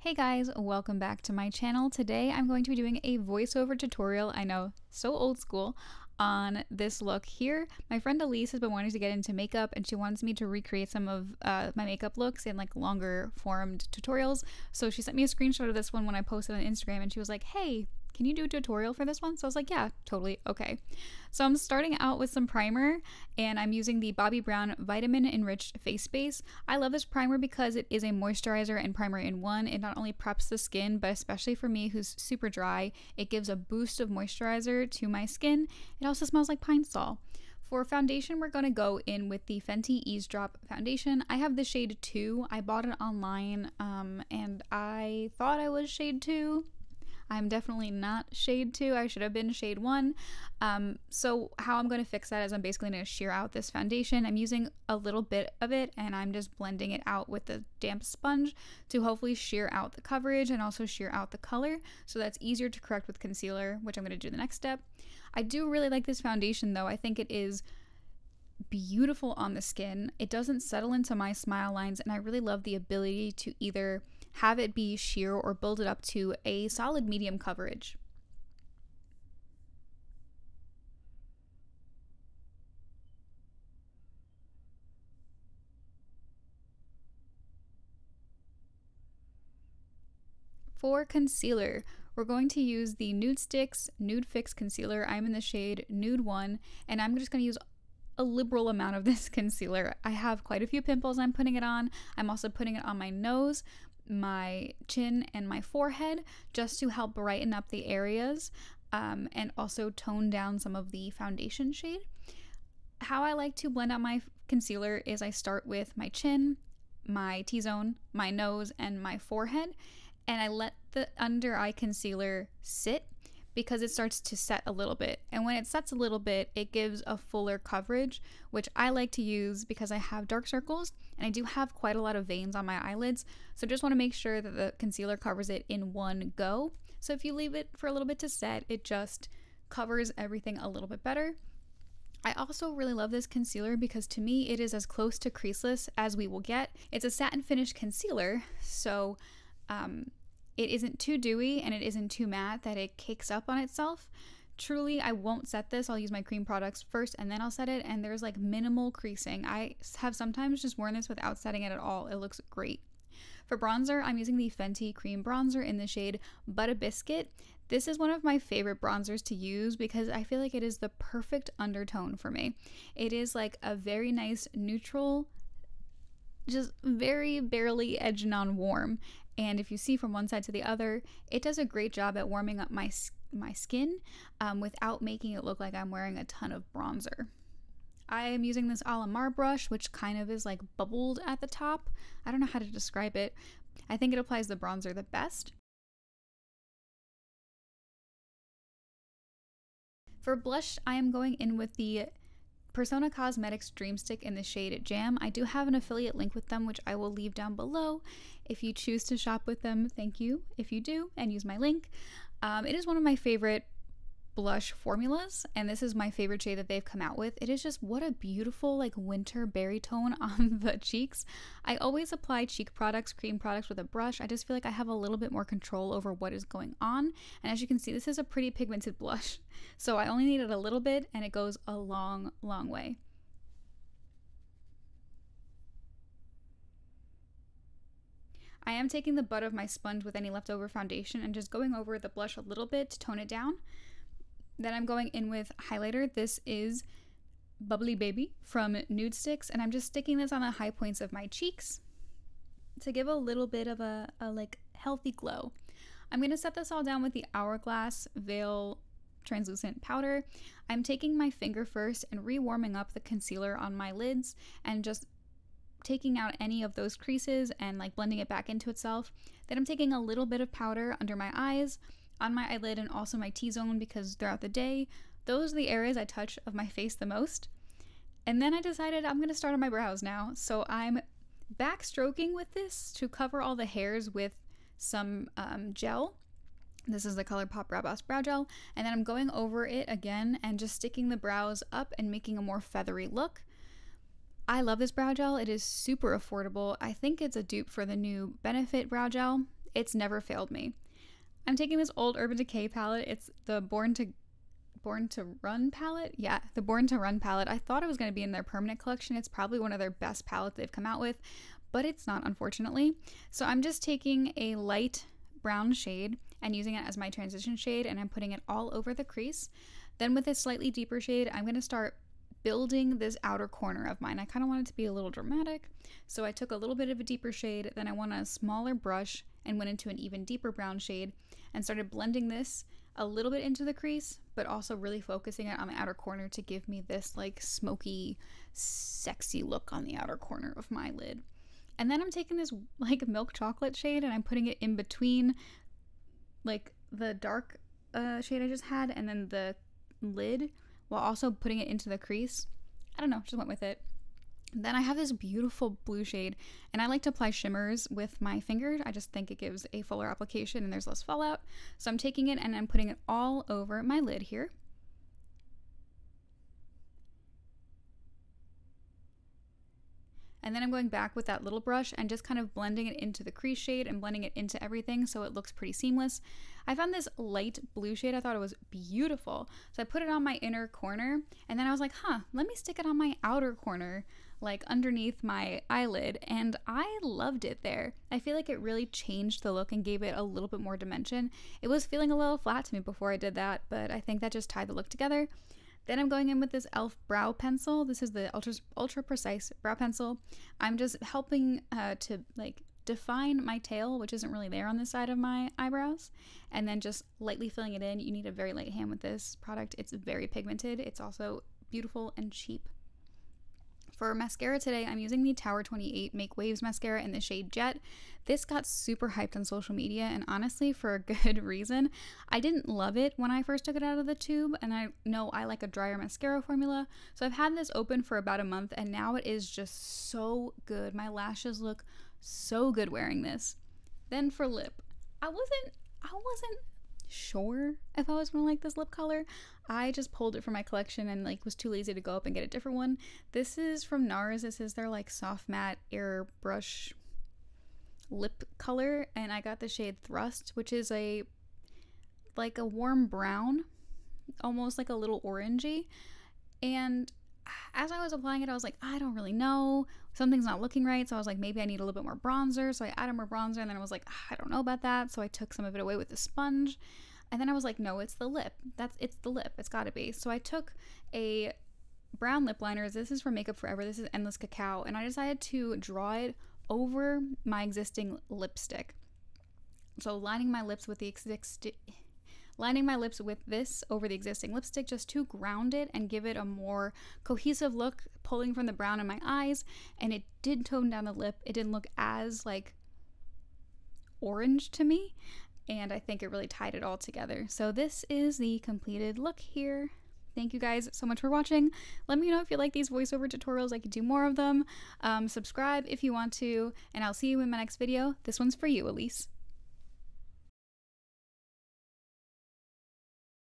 Hey guys, welcome back to my channel. Today I'm going to be doing a voiceover tutorial, I know, so old school, on this look here. My friend Elise has been wanting to get into makeup and she wants me to recreate some of my makeup looks in like longer formed tutorials. So she sent me a screenshot of this one when I posted on Instagram and she was like, hey, can you do a tutorial for this one? So I was like, yeah, totally, okay. So I'm starting out with some primer and I'm using the Bobbi Brown Vitamin Enriched Face Base. I love this primer because it is a moisturizer and primer in one. It not only preps the skin, but especially for me who's super dry, it gives a boost of moisturizer to my skin. It also smells like pine sol. For foundation, we're going to go in with the Fenty Ease Drop foundation. I have the shade 2. I bought it online and I thought I was shade 2. I'm definitely not shade 2. I should have been shade 1. So how I'm going to fix that is I'm basically going to sheer out this foundation. I'm using a little bit of it and I'm just blending it out with the damp sponge to hopefully sheer out the coverage and also sheer out the color, so that's easier to correct with concealer, which I'm going to do the next step. I do really like this foundation though. I think it is beautiful on the skin. It doesn't settle into my smile lines and I really love the ability to either have it be sheer or build it up to a solid medium coverage. For concealer, we're going to use the Nudestix Nude Fix Concealer. I'm in the shade Nude 1 and I'm just going to use a liberal amount of this concealer. I have quite a few pimples I'm putting it on. I'm also putting it on my nose, my chin, and my forehead just to help brighten up the areas and also tone down some of the foundation shade. How I like to blend out my concealer is I start with my chin, my T-zone, my nose, and my forehead, and I let the under eye concealer sit because it starts to set a little bit. And when it sets a little bit, it gives a fuller coverage, which I like to use because I have dark circles and I do have quite a lot of veins on my eyelids. So just want to make sure that the concealer covers it in one go. So if you leave it for a little bit to set, it just covers everything a little bit better. I also really love this concealer because to me it is as close to creaseless as we will get. It's a satin finish concealer, so it isn't too dewy and it isn't too matte that it cakes up on itself. Truly, I won't set this. I'll use my cream products first and then I'll set it, and there's like minimal creasing. I have sometimes just worn this without setting it at all. It looks great. For bronzer, I'm using the Fenty Cream Bronzer in the shade Butter Biscuit. This is one of my favorite bronzers to use because I feel like it is the perfect undertone for me. It is like a very nice neutral, just very barely edging on warm, and if you see from one side to the other, it does a great job at warming up my skin without making it look like I'm wearing a ton of bronzer. I am using this Alamar brush, which kind of is like bubbled at the top. I don't know how to describe it. I think it applies the bronzer the best. For blush, I am going in with the Persona Cosmetics Dreamstick in the shade Jam. I do have an affiliate link with them, which I will leave down below. If you choose to shop with them, thank you if you do and use my link. It is one of my favorite blush formulas, and this is my favorite shade that they've come out with. It is just what a beautiful like winter berry tone on the cheeks. I always apply cheek products, cream products with a brush. I just feel like I have a little bit more control over what is going on, and as you can see, this is a pretty pigmented blush, so I only needed a little bit and it goes a long way. I am taking the butt of my sponge with any leftover foundation and just going over the blush a little bit to tone it down. Then I'm going in with highlighter. This is Bubbly Baby from Nudestix, and I'm just sticking this on the high points of my cheeks to give a little bit of a like healthy glow. I'm going to set this all down with the Hourglass Veil translucent powder. I'm taking my finger first and re-warming up the concealer on my lids and just taking out any of those creases and like blending it back into itself. Then I'm taking a little bit of powder under my eyes, on my eyelid, and also my T-zone because throughout the day, those are the areas I touch of my face the most. And then I decided I'm going to start on my brows now. So I'm backstroking with this to cover all the hairs with some gel. This is the ColourPop Brow Boss Brow Gel. And then I'm going over it again and just sticking the brows up and making a more feathery look. I love this brow gel. It is super affordable. I think it's a dupe for the new Benefit brow gel. It's never failed me. I'm taking this old Urban Decay palette. It's the Born to Run palette. Yeah, the Born to Run palette. I thought it was going to be in their permanent collection. It's probably one of their best palettes they've come out with, but it's not, unfortunately. So I'm just taking a light brown shade and using it as my transition shade, and I'm putting it all over the crease. Then with a slightly deeper shade, I'm going to start building this outer corner of mine. I kind of want it to be a little dramatic, so I took a little bit of a deeper shade, then I went on a smaller brush and went into an even deeper brown shade and started blending this a little bit into the crease, but also really focusing it on the outer corner to give me this like smoky, sexy look on the outer corner of my lid. And then I'm taking this like milk chocolate shade and I'm putting it in between like the dark shade I just had and then the lid, while also putting it into the crease. I don't know, just went with it. Then I have this beautiful blue shade, and I like to apply shimmers with my finger. I just think it gives a fuller application and there's less fallout. So I'm taking it and I'm putting it all over my lid here. And then I'm going back with that little brush and just kind of blending it into the crease shade and blending it into everything so it looks pretty seamless. I found this light blue shade. I thought it was beautiful. So I put it on my inner corner and then I was like, let me stick it on my outer corner, like underneath my eyelid, and I loved it there. I feel like it really changed the look and gave it a little bit more dimension. It was feeling a little flat to me before I did that, but I think that just tied the look together. Then I'm going in with this e.l.f. brow pencil. This is the ultra precise brow pencil. I'm just helping to like define my tail, which isn't really there on this side of my eyebrows, and then just lightly filling it in. You need a very light hand with this product. It's very pigmented. It's also beautiful and cheap. For mascara today, I'm using the Tower 28 Make Waves mascara in the shade Jet. This got super hyped on social media, and honestly, for a good reason. I didn't love it when I first took it out of the tube, and I know I like a drier mascara formula, so I've had this open for about a month, and now it is just so good. My lashes look so good wearing this. Then for lip, I wasn't sure if I was gonna like this lip color. I just pulled it from my collection and like was too lazy to go up and get a different one. This is from NARS. This is their like soft matte airbrush lip color, and I got the shade Thrust, which is a warm brown, almost like a little orangey. And as I was applying it, I was like, I don't really know, something's not looking right. So I was like, maybe I need a little bit more bronzer. So I added more bronzer, and then I was like, I don't know about that. So I took some of it away with the sponge, and then I was like, no, it's the lip. It's the lip. It's gotta be. So I took a brown lip liner. This is from Makeup Forever. This is Endless Cacao, and I decided to draw it over my existing lipstick. So lining my lips with this over the existing lipstick, just to ground it and give it a more cohesive look, pulling from the brown in my eyes. And it did tone down the lip. It didn't look as like orange to me, and I think it really tied it all together. So this is the completed look here. Thank you guys so much for watching. Let me know if you like these voiceover tutorials. I could do more of them. Subscribe if you want to, and I'll see you in my next video. This one's for you, Elise.